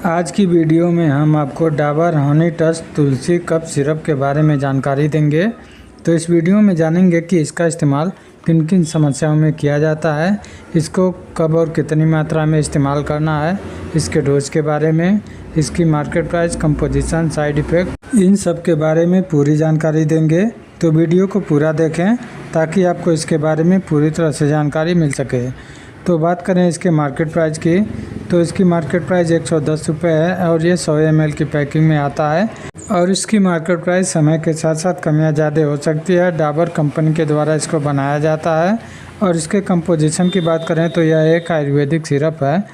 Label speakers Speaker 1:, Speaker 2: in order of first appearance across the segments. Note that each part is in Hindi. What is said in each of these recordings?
Speaker 1: आज की वीडियो में हम आपको डाबर हनी टच तुलसी कफ सिरप के बारे में जानकारी देंगे। तो इस वीडियो में जानेंगे कि इसका इस्तेमाल किन किन समस्याओं में किया जाता है, इसको कब और कितनी मात्रा में इस्तेमाल करना है, इसके डोज के बारे में, इसकी market price, composition, side effect, इन सब के बारे में पूरी जानकारी देंगे। तो वीडियो को पूरा देखें ताकि आपको इसके बारे में पूरी तरह से जानकारी मिल सके। तो बात करें इसके मार्केट प्राइस की, तो इसकी मार्केट प्राइस 110 रुपये है और ये 100 ml की पैकिंग में आता है और इसकी मार्केट प्राइस समय के साथ साथ कम या ज़्यादा हो सकती है। डाबर कंपनी के द्वारा इसको बनाया जाता है और इसके कंपोजिशन की बात करें तो यह एक आयुर्वेदिक सिरप है।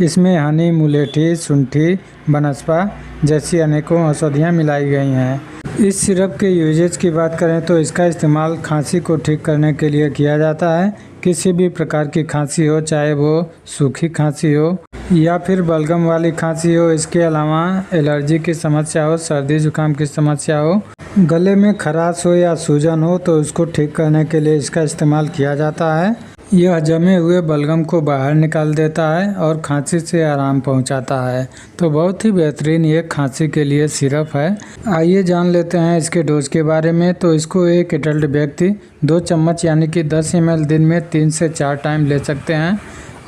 Speaker 1: इसमें हनी, मुलेठी, शुंठी, बनस्पा जैसी अनेकों औषधियाँ मिलाई गई हैं। इस सिरप के यूजेज की बात करें तो इसका इस्तेमाल खांसी को ठीक करने के लिए किया जाता है। किसी भी प्रकार की खांसी हो, चाहे वो सूखी खांसी हो या फिर बलगम वाली खांसी हो, इसके अलावा एलर्जी की समस्या हो, सर्दी जुकाम की समस्या हो, गले में खराश हो या सूजन हो तो उसको ठीक करने के लिए इसका इस्तेमाल किया जाता है। यह जमे हुए बलगम को बाहर निकाल देता है और खांसी से आराम पहुंचाता है। तो बहुत ही बेहतरीन ये खांसी के लिए सिरप है। आइए जान लेते हैं इसके डोज के बारे में। तो इसको एक एडल्ट व्यक्ति 2 चम्मच यानी कि 10 ml दिन में 3 से 4 टाइम ले सकते हैं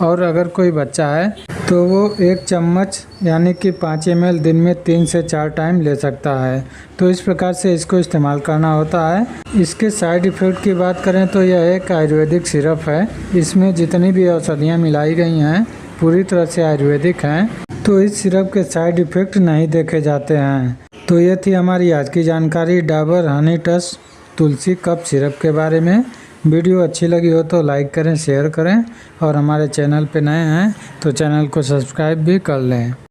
Speaker 1: और अगर कोई बच्चा है तो वो 1 चम्मच यानी कि 5 ml दिन में 3 से 4 टाइम ले सकता है। तो इस प्रकार से इसको इस्तेमाल करना होता है। इसके साइड इफ़ेक्ट की बात करें तो यह एक आयुर्वेदिक सिरप है। इसमें जितनी भी औषधियाँ मिलाई गई हैं पूरी तरह से आयुर्वेदिक हैं, तो इस सिरप के साइड इफ़ेक्ट नहीं देखे जाते हैं। तो ये थी हमारी आज की जानकारी डाबर हनी टच तुलसी कफ सिरप के बारे में। वीडियो अच्छी लगी हो तो लाइक करें, शेयर करें और हमारे चैनल पे नए हैं तो चैनल को सब्सक्राइब भी कर लें।